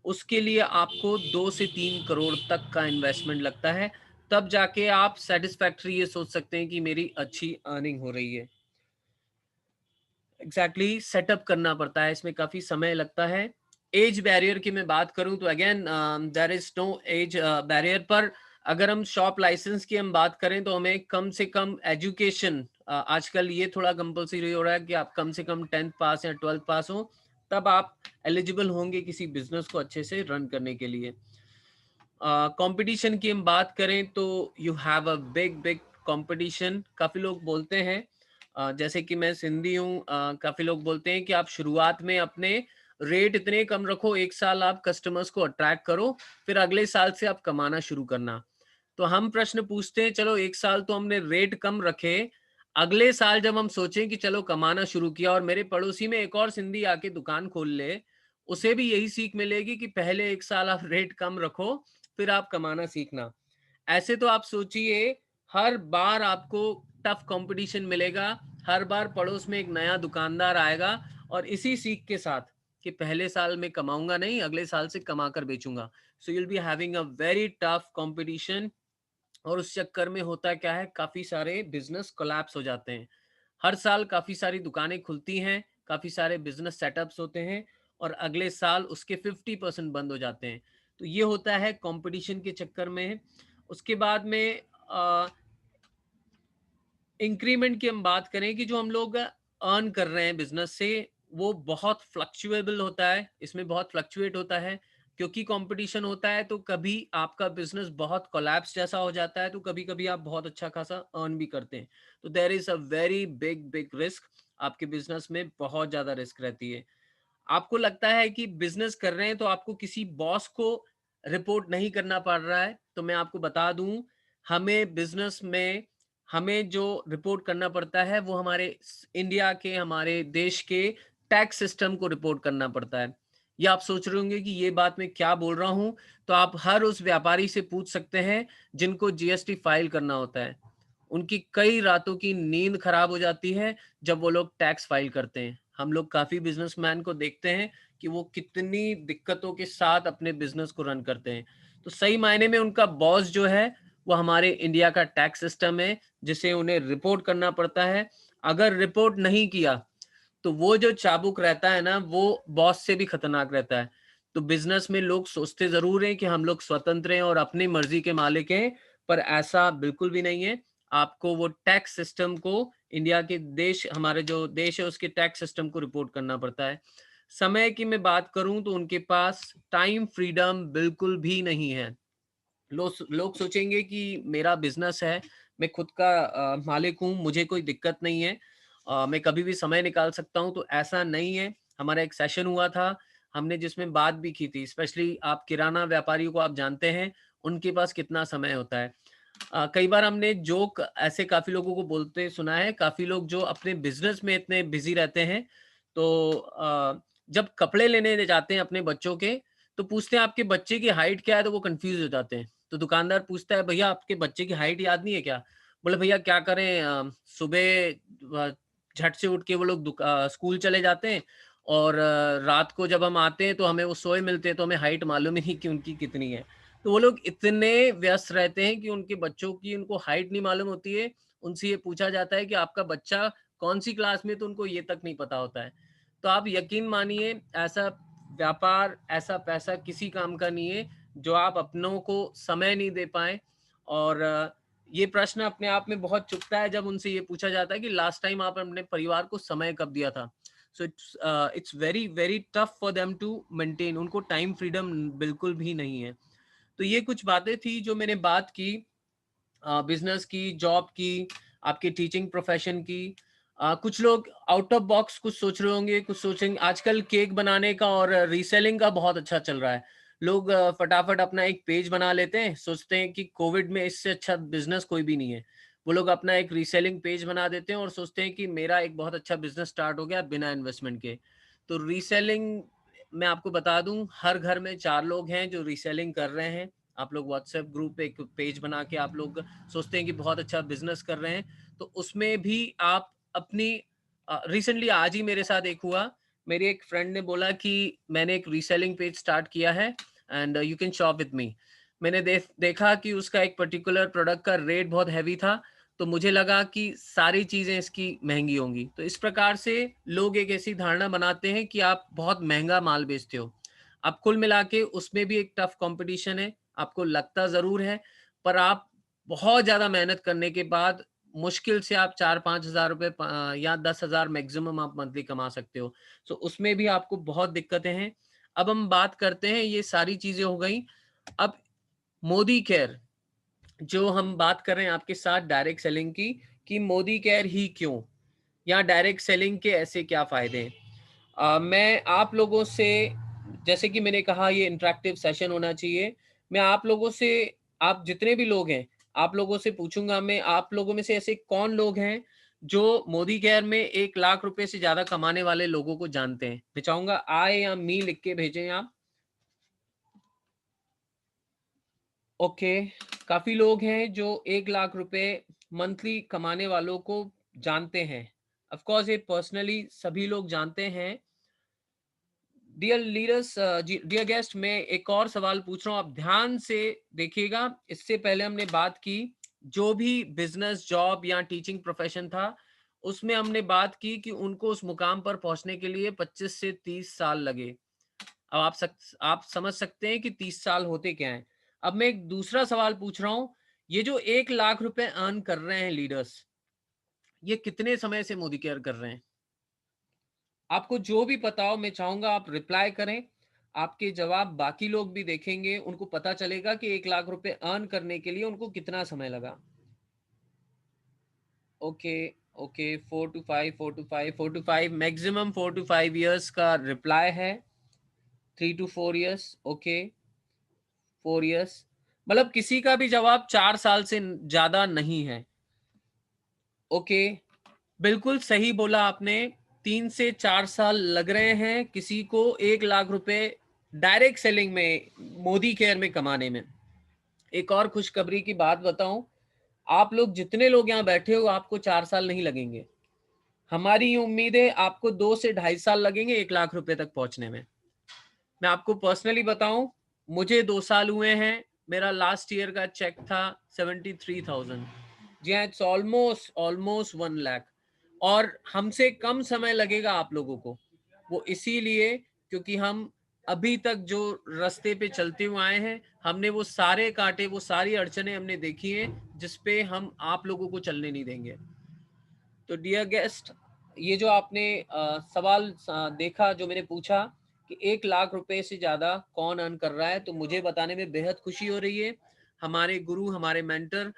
S2: उसके लिए आपको 2 से 3 करोड़ तक का इन्वेस्टमेंट लगता है। तब जाके आप सेटिस्फैक्ट्री ये सोच सकते हैं कि मेरी अच्छी अर्निंग हो रही है। एग्जैक्टली सेटअप करना पड़ता है, इसमें काफी समय लगता है। एज बैरियर की मैं बात करूं तो again there is no age barrier, पर अगर हम शॉप लाइसेंस की हम बात करें तो हमें कम से कम एजुकेशन, आजकल ये थोड़ा कंपलसरी हो रहा है कि आप कम से कम 10th पास या 12th पास हो, तब आप एलिजिबल होंगे किसी बिजनेस को अच्छे से रन करने के लिए। कंपटीशन की हम बात करें तो you have a big big competition. काफी लोग बोलते हैं, जैसे कि मैं सिंधी हूँ, काफी लोग बोलते हैं कि आप शुरुआत में अपने रेट इतने कम रखो, 1 साल आप कस्टमर्स को अट्रैक्ट करो, फिर अगले साल से आप कमाना शुरू करना। तो हम प्रश्न पूछते हैं, चलो 1 साल तो हमने रेट कम रखे, अगले साल जब हम सोचें कि चलो कमाना शुरू किया और मेरे पड़ोसी में एक और सिंधी आके दुकान खोल ले, उसे भी यही सीख मिलेगी कि पहले 1 साल आप रेट कम रखो, फिर आप कमाना सीखना। ऐसे तो आप सोचिए, हर बार आपको टफ कंपटीशन मिलेगा, हर बार पड़ोस में एक नया दुकानदार आएगा और इसी सीख के साथ कि पहले साल में कमाऊंगा नहीं, अगले साल से कमा कर बेचूंगा। So you'll be having a very tough competition. और उस चक्कर में होता क्या है, काफी सारे बिजनेस कोलैप्स हो जाते हैं। हर साल काफी सारी दुकानें खुलती हैं, काफी सारे बिजनेस सेटअप्स होते हैं और अगले साल उसके 50% बंद हो जाते हैं। तो ये होता है कंपटीशन के चक्कर में। उसके बाद में इंक्रीमेंट की हम बात करें कि जो हम लोग अर्न कर रहे हैं बिजनेस से, वो बहुत फ्लक्चुएबल होता है, इसमें बहुत फ्लक्चुएट होता है क्योंकि कंपटीशन होता है। तो कभी आपका बिजनेस बहुत कोलैप्स जैसा हो जाता है, तो कभी कभी आप बहुत अच्छा खासा अर्न भी करते हैं। तो there is a very big big risk, आपके बिजनेस में बहुत ज्यादा रिस्क रहती है। आपको लगता है कि बिजनेस कर रहे हैं तो आपको किसी बॉस को रिपोर्ट नहीं करना पड़ रहा है, तो मैं आपको बता दूं, हमें बिजनेस में हमें जो रिपोर्ट करना पड़ता है वो हमारे इंडिया के, हमारे देश के टैक्स सिस्टम को रिपोर्ट करना पड़ता है। ये आप सोच रहे होंगे कि ये बात मैं क्या बोल रहा हूं, तो आप हर उस व्यापारी से पूछ सकते हैं जिनको जीएसटी फाइल करना होता है। उनकी कई रातों की नींद खराब हो जाती है जब वो लोग टैक्स फाइल करते हैं। हम लोग काफी बिजनेसमैन को देखते हैं कि वो कितनी दिक्कतों के साथ अपने बिजनेस को रन करते हैं। तो सही मायने में उनका बॉस जो है वो हमारे इंडिया का टैक्स सिस्टम है, जिसे उन्हें रिपोर्ट करना पड़ता है। अगर रिपोर्ट नहीं किया तो वो जो चाबुक रहता है ना, वो बॉस से भी खतरनाक रहता है। तो बिजनेस में लोग सोचते जरूर हैं कि हम लोग स्वतंत्र हैं और अपनी मर्जी के मालिक हैं, पर ऐसा बिल्कुल भी नहीं है। आपको वो टैक्स सिस्टम को, इंडिया के देश, हमारे जो देश है उसके टैक्स सिस्टम को रिपोर्ट करना पड़ता है। समय की मैं बात करूं तो उनके पास टाइम फ्रीडम बिल्कुल भी नहीं है। लोग सोचेंगे कि मेरा बिजनेस है, मैं खुद का मालिक हूँ, मुझे कोई दिक्कत नहीं है, मैं कभी भी समय निकाल सकता हूँ। तो ऐसा नहीं है। हमारा एक सेशन हुआ था, हमने जिसमें बात भी की थी, स्पेशली आप किराना व्यापारियों को आप जानते हैं, उनके पास कितना समय होता है। कई बार हमने जोक ऐसे काफी लोगों को बोलते सुना है, काफी लोग जो अपने बिजनेस में इतने बिजी रहते हैं, तो जब कपड़े लेने जाते हैं अपने बच्चों के, तो पूछते हैं आपके बच्चे की हाइट क्या है, तो वो कंफ्यूज हो जाते हैं। तो दुकानदार पूछता है, भैया आपके बच्चे की हाइट याद नहीं है क्या? बोले भैया क्या करें, सुबह झट से उठ के वो लोग स्कूल चले जाते हैं, और रात को जब हम आते हैं तो हमें वो सोए मिलते हैं, तो हमें हाइट मालूम ही नहीं कि उनकी कितनी है। तो वो लोग इतने व्यस्त रहते हैं कि उनके बच्चों की उनको हाइट नहीं मालूम होती है। उनसे ये पूछा जाता है कि आपका बच्चा कौन सी क्लास में, तो उनको ये तक नहीं पता होता है। तो आप यकीन मानिए, ऐसा व्यापार, ऐसा पैसा किसी काम का नहीं है जो आप अपनों को समय नहीं दे पाए। और ये प्रश्न अपने आप में बहुत चुभता है जब उनसे ये पूछा जाता है कि लास्ट टाइम आप अपने परिवार को समय कब दिया था। So it's very very tough for them to maintain. उनको टाइम फ्रीडम बिल्कुल भी नहीं है। तो ये कुछ बातें थी जो मैंने बात की, बिजनेस की, जॉब की, आपके टीचिंग प्रोफेशन की। कुछ लोग आउट ऑफ बॉक्स कुछ सोच रहे होंगे, कुछ सोचेंगे। आजकल केक बनाने का और रीसेलिंग का बहुत अच्छा चल रहा है। लोग फटाफट अपना एक पेज बना लेते हैं, सोचते हैं कि कोविड में इससे अच्छा बिजनेस कोई भी नहीं है। वो लोग अपना एक रीसेलिंग पेज बना देते हैं और सोचते हैं कि मेरा एक बहुत अच्छा बिजनेस स्टार्ट हो गया बिना इन्वेस्टमेंट के। तो रीसेलिंग, मैं आपको बता दूं, हर घर में 4 लोग हैं जो रीसेलिंग कर रहे हैं। आप लोग व्हाट्सएप ग्रुप एक पेज बना के आप लोग सोचते हैं कि बहुत अच्छा बिजनेस कर रहे हैं, तो उसमें भी आप अपनी, रिसेंटली आज ही मेरे साथ एक हुआ, मेरे एक फ्रेंड ने बोला कि मैंने एक रीसेलिंग पेज स्टार्ट किया है and you can shop with me. मैंने देखा कि उसका एक पर्टिकुलर प्रोडक्ट का रेट बहुत हैवी था, तो मुझे लगा कि सारी चीजें इसकी महंगी होंगी। तो इस प्रकार से लोग एक ऐसी धारणा बनाते हैं कि आप बहुत महंगा माल बेचते हो। अब कुल मिला के उसमें भी एक टफ कंपटीशन है, आपको लगता जरूर है, पर आप बहुत ज्यादा मेहनत करने के बाद मुश्किल से आप 4-5 हजार रुपए या 10 हजार मैक्सिमम आप मंथली कमा सकते हो। सो उसमें भी आपको बहुत दिक्कतें हैं। अब हम बात करते हैं, ये सारी चीजें हो गई। अब मोदी केयर, जो हम बात कर रहे हैं आपके साथ डायरेक्ट सेलिंग की, कि मोदी केयर ही क्यों, या डायरेक्ट सेलिंग के ऐसे क्या फायदे हैं। मैं आप लोगों से, जैसे कि मैंने कहा ये इंटरेक्टिव सेशन होना चाहिए, मैं आप लोगों से, आप जितने भी लोग हैं, आप लोगों से पूछूंगा, मैं आप लोगों में से ऐसे कौन लोग हैं जो मोदी केयर में 1 लाख रुपए से ज्यादा कमाने वाले लोगों को जानते हैं। मैं चाहूंगा आए या मी लिख के भेजें आप। ओके, काफी लोग हैं जो 1 लाख रुपए मंथली कमाने वालों को जानते हैं। ऑफ कोर्स ये पर्सनली सभी लोग जानते हैं। डियर लीडर्स, डियर गेस्ट, मैं एक और सवाल पूछ रहा हूँ, आप ध्यान से देखिएगा। इससे पहले हमने बात की, जो भी बिजनेस, जॉब या टीचिंग प्रोफेशन था, उसमें हमने बात की कि उनको उस मुकाम पर पहुंचने के लिए 25 से 30 साल लगे। अब आप समझ सकते हैं कि 30 साल होते क्या हैं। अब मैं एक दूसरा सवाल पूछ रहा हूँ, ये जो 1 लाख रुपए अर्न कर रहे हैं लीडर्स, ये कितने समय से मोदी केयर कर रहे हैं? आपको जो भी पता हो, मैं चाहूंगा आप रिप्लाई करें। आपके जवाब बाकी लोग भी देखेंगे, उनको पता चलेगा कि 1 लाख रुपए अर्न करने के लिए उनको कितना समय लगा। Okay, okay, 4 to 5, 4 to 5, 4 to 5, maximum 4 to 5 years का रिप्लाई है। 3 to 4 years, ओके, 4 years, मतलब किसी का भी जवाब 4 साल से ज्यादा नहीं है। ओके, बिल्कुल सही बोला आपने। 3 से 4 साल लग रहे हैं किसी को 1 लाख रुपए डायरेक्ट सेलिंग में, मोदी केयर में कमाने में। एक और खुशखबरी की बात बताऊं, आप लोग जितने लोग यहाँ बैठे हो, आपको 4 साल नहीं लगेंगे। हमारी उम्मीद है आपको 2 से 2.5 साल लगेंगे 1 लाख रुपए तक पहुंचने में। मैं आपको पर्सनली बताऊं, मुझे 2 साल हुए हैं, मेरा लास्ट ईयर का चेक था 73,000। जी हाँ, इट्स ऑलमोस्ट 1 लाख। और हमसे कम समय लगेगा आप लोगों को, वो इसीलिए क्योंकि हम अभी तक जो रास्ते पे चलते हुए आए हैं, हमने वो सारे कांटे, वो सारी अड़चने हमने देखी हैं जिसपे हम आप लोगों को चलने नहीं देंगे। तो डियर गेस्ट, ये जो आपने सवाल देखा, जो मैंने पूछा कि 1 लाख रुपए से ज्यादा कौन अर्न कर रहा है, तो मुझे बताने में बेहद खुशी हो रही है। हमारे गुरु, हमारे mentor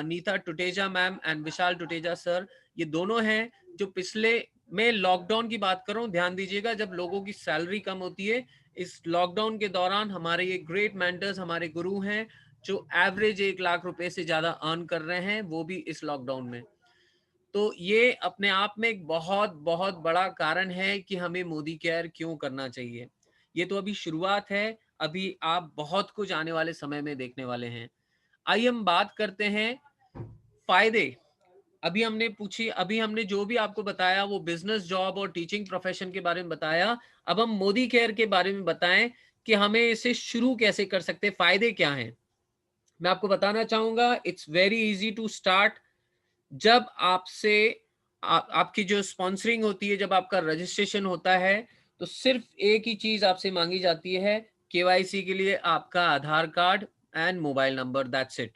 S2: Neeta Tuteja ma'am and Vishal Tuteja sir, ये दोनों हैं जो पिछले, मैं लॉकडाउन की बात कर रहा हूँ, ध्यान दीजिएगा, जब लोगों की सैलरी कम होती है, इस लॉकडाउन के दौरान हमारे ये ग्रेट मेंटर्स, हमारे गुरु हैं जो एवरेज 1 लाख रुपए से ज्यादा अर्न कर रहे हैं, वो भी इस लॉकडाउन में। तो ये अपने आप में एक बहुत बहुत बड़ा कारण है कि हमें मोदी केयर क्यों करना चाहिए। ये तो अभी शुरुआत है, अभी आप बहुत कुछ आने वाले समय में देखने वाले हैं। आइए हम बात करते हैं फायदे। अभी हमने जो भी आपको बताया वो बिजनेस, जॉब और टीचिंग प्रोफेशन के बारे में बताया। अब हम मोदी केयर के बारे में बताएं कि हमें इसे शुरू कैसे कर सकते हैं, फायदे क्या हैं। मैं आपको बताना चाहूंगा, it's very easy to start. जब आपकी जो स्पॉन्सरिंग होती है, जब आपका रजिस्ट्रेशन होता है, तो सिर्फ एक ही चीज आपसे मांगी जाती है केवाईसी के लिए, आपका Aadhaar card and mobile number, that's it.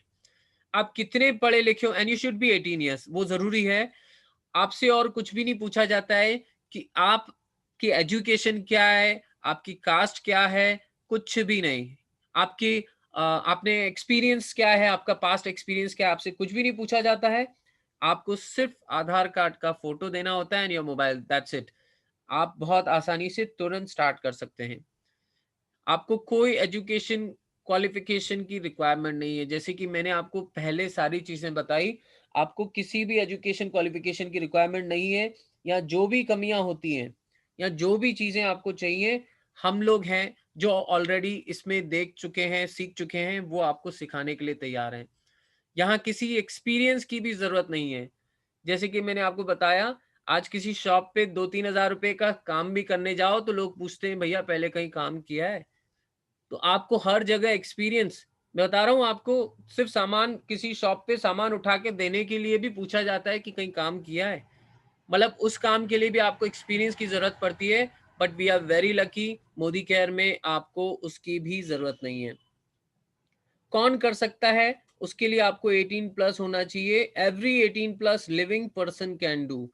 S2: आप कितने पढ़े लिखे हो, and you should be 18 years, वो जरूरी है। आपसे और कुछ भी नहीं पूछा जाता है कि आपकी एजुकेशन क्या है, आपकी कास्ट क्या है, कुछ भी नहीं। आपने एक्सपीरियंस क्या है, आपका पास्ट एक्सपीरियंस क्या है, आपसे कुछ भी नहीं पूछा जाता है। आपको सिर्फ आधार कार्ड का फोटो देना होता है and your mobile, that's it. आप बहुत आसानी से तुरंत स्टार्ट कर सकते हैं। आपको कोई एजुकेशन क्वालिफिकेशन की रिक्वायरमेंट नहीं है, जैसे कि मैंने आपको पहले सारी चीजें बताई। आपको किसी भी एजुकेशन क्वालिफिकेशन की रिक्वायरमेंट नहीं है, या जो भी कमियां होती हैं या जो भी चीजें आपको चाहिए, हम लोग हैं जो ऑलरेडी इसमें देख चुके हैं, सीख चुके हैं, वो आपको सिखाने के लिए तैयार हैं। यहाँ किसी एक्सपीरियंस की भी जरूरत नहीं है। जैसे कि मैंने आपको बताया, आज किसी शॉप पे 2-3 हजार रुपए का काम भी करने जाओ तो लोग पूछते हैं, भैया पहले कहीं काम किया है? तो आपको हर जगह एक्सपीरियंस, मैं बता रहा हूँ आपको, सिर्फ सामान, किसी शॉप पे सामान उठा के देने के लिए भी पूछा जाता है कि कहीं काम किया है। मतलब उस काम के लिए भी आपको एक्सपीरियंस की जरूरत पड़ती है, but we are very lucky, Modi care में आपको उसकी भी जरूरत नहीं है। कौन कर सकता है? उसके लिए आपको 18 प्लस होना चाहिए। Every 18 plus living person can do.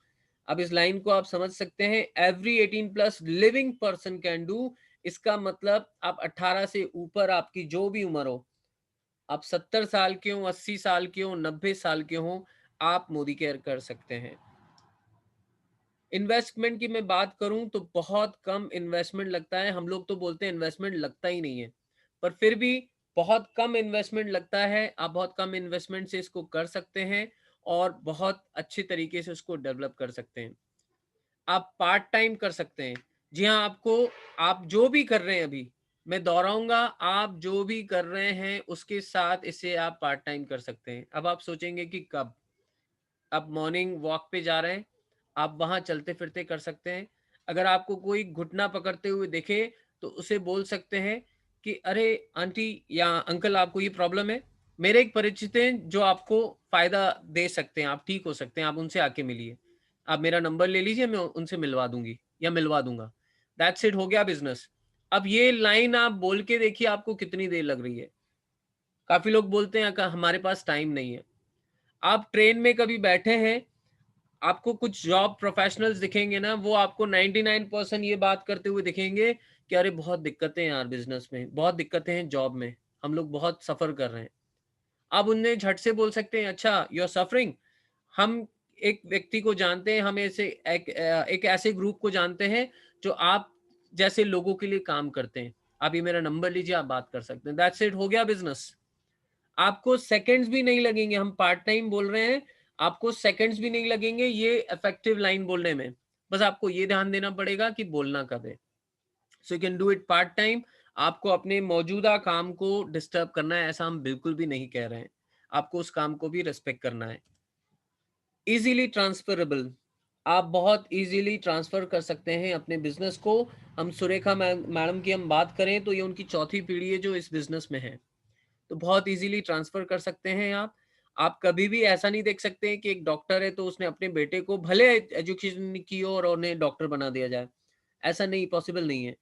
S2: अब इस लाइन को आप समझ सकते हैं, every 18 plus living person can do. इसका मतलब आप 18 से ऊपर, आपकी जो भी उम्र हो, आप 70 साल के हो, 80 साल के हो, 90 साल के हो, आप मोदी केयर कर सकते हैं। इन्वेस्टमेंट की मैं बात करूं तो बहुत कम इन्वेस्टमेंट लगता है। हम लोग तो बोलते हैं इन्वेस्टमेंट लगता ही नहीं है, पर फिर भी बहुत कम इन्वेस्टमेंट लगता है। आप बहुत कम इन्वेस्टमेंट से इसको कर सकते हैं और बहुत अच्छे तरीके से उसको डेवलप कर सकते हैं। आप पार्ट टाइम कर सकते हैं। जी हाँ, आप जो भी कर रहे हैं, अभी मैं दोहराऊंगा, आप जो भी कर रहे हैं उसके साथ इसे आप पार्ट टाइम कर सकते हैं। अब आप सोचेंगे कि कब? आप मॉर्निंग वॉक पे जा रहे हैं, आप वहां चलते फिरते कर सकते हैं। अगर आपको कोई घुटना पकड़ते हुए देखे तो उसे बोल सकते हैं कि अरे आंटी या अंकल, आपको ये प्रॉब्लम है, मेरे एक परिचित हैं जो आपको फायदा दे सकते हैं, आप ठीक हो सकते हैं, आप उनसे आके मिलिए, आप मेरा नंबर ले लीजिए, मैं उनसे मिलवा दूंगी या मिलवा दूंगा। दैट्स इट, हो गया बिजनेस। अब ये लाइन आप बोल के देखिए आपको कितनी देर लग रही है। काफी लोग बोलते हैं कि हमारे पास टाइम नहीं है। आप ट्रेन में कभी बैठे हैं, आपको कुछ जॉब प्रोफेशनल्स दिखेंगे ना, वो आपको 99% ये बात करते हुए दिखेंगे कि अरे बहुत दिक्कतें हैं यार, बिजनेस में बहुत दिक्कतें हैं, जॉब में हम लोग बहुत सफर कर रहे हैं। आप उन्हें झट से बोल सकते हैं, अच्छा यू आर सफरिंग। हम एक व्यक्ति को जानते हैं, हम एक ऐसे ग्रुप को जानते हैं जो आप जैसे लोगों के लिए काम करते हैं। आप ये मेरा नंबर लीजिए, आप बात कर सकते हैं। दैट्स इट, हो गया बिजनेस। आपको सेकंड्स भी नहीं लगेंगे, हम पार्ट टाइम बोल रहे हैं, आपको सेकंड्स भी नहीं लगेंगे ये इफेक्टिव लाइन बोलने में। बस आपको ये ध्यान देना पड़ेगा कि बोलना कब है। So you can do it part time. आपको अपने मौजूदा काम को डिस्टर्ब करना है, ऐसा हम बिल्कुल भी नहीं कह रहे हैं। आपको उस काम को भी रेस्पेक्ट करना है। इजीली ट्रांसफरेबल, आप बहुत इजीली ट्रांसफर कर सकते हैं अपने बिजनेस को। हम सुरेखा मैडम की हम बात करें तो ये उनकी चौथी पीढ़ी है जो इस बिजनेस में है। तो बहुत इजीली ट्रांसफर कर सकते हैं आप कभी भी ऐसा नहीं देख सकते कि एक डॉक्टर है तो उसने अपने बेटे को भले एजुकेशन की हो और उन्हें डॉक्टर बना दिया जाए, ऐसा नहीं, पॉसिबल नहीं है।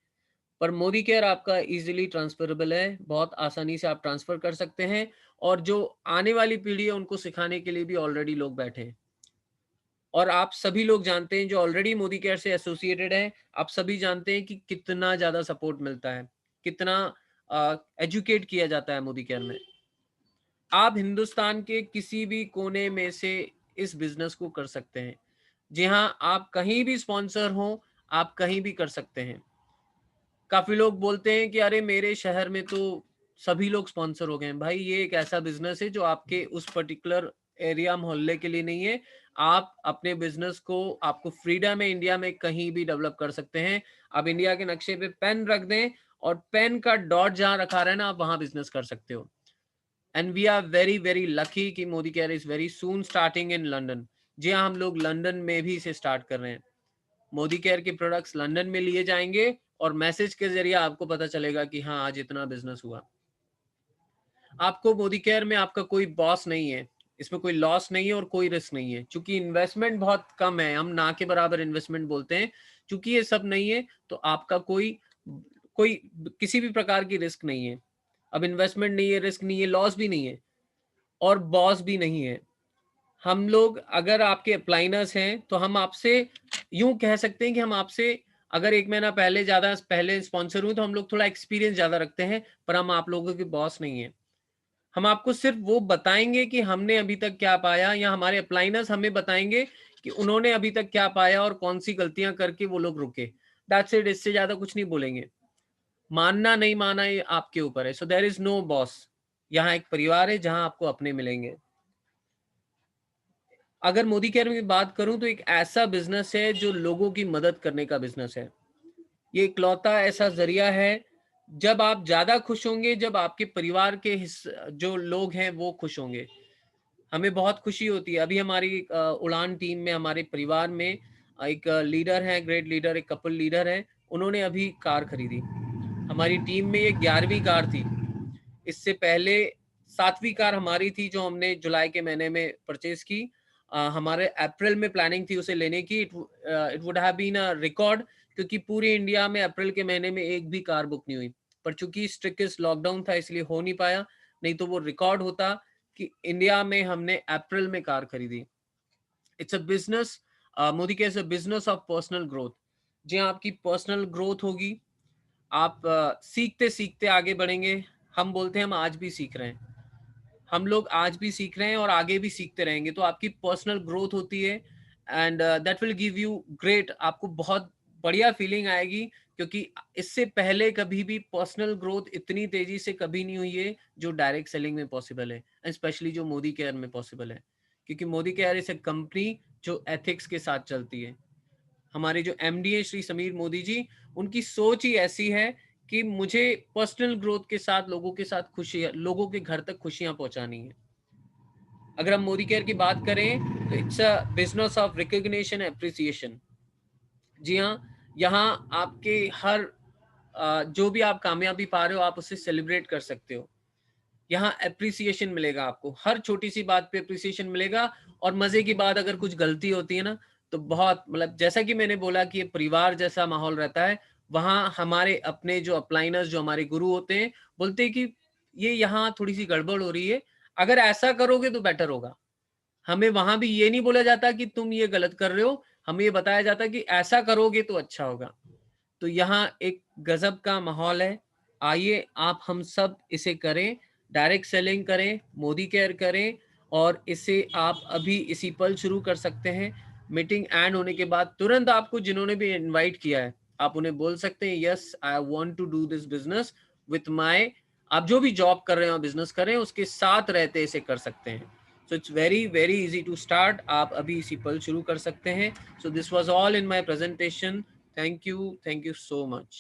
S2: पर मोदी केयर आपका इजीली ट्रांसफरेबल है, बहुत आसानी से आप ट्रांसफर कर सकते हैं और जो आने वाली पीढ़ी है उनको सिखाने के लिए भी ऑलरेडी लोग बैठे हैं। और आप सभी लोग जानते हैं जो ऑलरेडी मोदी केयर से एसोसिएटेड हैं, आप सभी जानते हैं कि कितना ज़्यादा सपोर्ट मिलता है, कितना एजुकेट किया जाता है मोदी केयर में। आप हिंदुस्तान के किसी भी कोने में से इस बिज़नेस को कर सकते हैं। जी हाँ, आप कहीं भी स्पॉन्सर हों, आप कहीं भी कर सकते हैं। काफ़ी लोग बोलते हैं कि अरे मेरे शहर में तो सभी लोग स्पॉन्सर हो गए हैं। भाई ये एक ऐसा बिज़नेस है जो आपके उस पर्टिकुलर एरिया मोहल्ले के लिए नहीं है। आप अपने बिज़नेस को आपको फ्रीडम है इंडिया में कहीं भी डेवलप कर सकते हैं। आप इंडिया के नक्शे पे पेन रख दें और पेन का डॉट जहाँ रखा रहा है ना, आप वहाँ बिज़नेस कर सकते हो। And we are very very lucky कि Modi care is very soon starting in London. जी हाँ, हम लोग लंदन में भी इसे स्टार्ट कर रहे हैं। मोदी केयर के प्रोडक्ट्स लंदन में लिए जाएंगे और मैसेज के जरिए आपको पता चलेगा कि हाँ आज इतना बिजनेस हुआ। आपको मोदी केयर में आपका कोई बॉस नहीं है, इसमें कोई लॉस नहीं है और कोई रिस्क नहीं है। चूंकि इन्वेस्टमेंट बहुत कम है, हम ना के बराबर इन्वेस्टमेंट बोलते हैं, चूंकि ये सब नहीं है तो आपका कोई कोई किसी भी प्रकार की रिस्क नहीं है। अब इन्वेस्टमेंट नहीं है, रिस्क नहीं है, लॉस भी नहीं है और बॉस भी नहीं है। हम लोग अगर आपके अप्लाइनर्स हैं तो हम आपसे यूं कह सकते हैं कि हम आपसे अगर 1 महीना पहले ज़्यादा पहले स्पॉन्सर हुए तो हम लोग थोड़ा एक्सपीरियंस ज़्यादा रखते हैं, पर हम आप लोगों के बॉस नहीं हैं। हम आपको सिर्फ वो बताएंगे कि हमने अभी तक क्या पाया या हमारे अप्लाइनर्स हमें बताएंगे कि उन्होंने अभी तक क्या पाया और कौन सी गलतियां करके वो लोग रुके। दैट्स इट, इससे ज़्यादा कुछ नहीं बोलेंगे। मानना नहीं माना ये आपके ऊपर है। So there is no boss. यहाँ एक परिवार है जहाँ आपको अपने मिलेंगे। अगर मोदी केयर की बात करूं तो एक ऐसा बिजनेस है जो लोगों की मदद करने का बिजनेस है। ये इकलौता ऐसा जरिया है, जब आप ज्यादा खुश होंगे जब आपके परिवार के जो लोग हैं वो खुश होंगे। हमें बहुत खुशी होती है। अभी हमारी उड़ान टीम में हमारे परिवार में एक लीडर है, ग्रेट लीडर, एक कपल लीडर है, उन्होंने अभी कार खरीदी। हमारी टीम में ये 11वीं कार थी। इससे पहले 7वीं कार हमारी थी जो हमने जुलाई के महीने में परचेज की। हमारे अप्रैल में प्लानिंग थी उसे लेने की। It would have been a record, क्योंकि पूरी इंडिया में अप्रैल के महीने में एक भी कार बुक नहीं हुई। पर चूंकि स्ट्रिक्टेस्ट लॉकडाउन था इसलिए हो नहीं पाया, नहीं तो वो रिकॉर्ड होता कि इंडिया में हमने अप्रैल में कार खरीदी। इट्स अ बिजनेस, मोदी के बिजनेस ऑफ पर्सनल ग्रोथ। जी हाँ, आपकी पर्सनल ग्रोथ होगी। आप सीखते सीखते आगे बढ़ेंगे। हम बोलते हैं हम आज भी सीख रहे हैं, हम लोग आज भी सीख रहे हैं और आगे भी सीखते रहेंगे। तो आपकी पर्सनल ग्रोथ होती है and that will give you great, आपको बहुत बढ़िया फीलिंग आएगी, क्योंकि इससे पहले कभी भी पर्सनल ग्रोथ इतनी तेजी से कभी नहीं हुई है जो डायरेक्ट सेलिंग में पॉसिबल है, स्पेशली जो मोदी केयर में पॉसिबल है। क्योंकि Modi care is a company जो एथिक्स के साथ चलती है। हमारे जो एमडी है श्री समीर मोदी जी, उनकी सोच ही ऐसी है कि मुझे पर्सनल ग्रोथ के साथ लोगों के साथ खुशी, लोगों के घर तक खुशियां पहुंचानी है। अगर हम मोदी केयर की बात करें तो it's a business of recognition, appreciation. जी हाँ, यहाँ आपके हर जो भी आप कामयाबी पा रहे हो आप उसे सेलिब्रेट कर सकते हो। यहाँ एप्रिसिएशन मिलेगा, आपको हर छोटी सी बात पे एप्रिसिएशन मिलेगा। और मजे की बात, अगर कुछ गलती होती है ना तो बहुत, मतलब जैसा कि मैंने बोला कि ये परिवार जैसा माहौल रहता है। वहाँ हमारे अपने जो अपलाइनर्स, जो हमारे गुरु होते हैं, बोलते हैं कि ये यहाँ थोड़ी सी गड़बड़ हो रही है, अगर ऐसा करोगे तो बेटर होगा। हमें वहां भी ये नहीं बोला जाता कि तुम ये गलत कर रहे हो, हमें ये बताया जाता कि ऐसा करोगे तो अच्छा होगा। तो यहाँ एक गजब का माहौल है। आइए आप हम सब इसे करें, डायरेक्ट सेलिंग करें, मोदी केयर करें, और इसे आप अभी इसी पल शुरू कर सकते हैं। मीटिंग एंड होने के बाद तुरंत आपको जिन्होंने भी इनवाइट किया है, आप उन्हें बोल सकते हैं yes I want to do this business with my, आप जो भी जॉब कर रहे हो बिजनेस कर रहे हैं उसके साथ रहते इसे कर सकते हैं। So it's very very easy to start, आप अभी इसी पल शुरू कर सकते हैं। So this was all in my presentation. Thank you so much.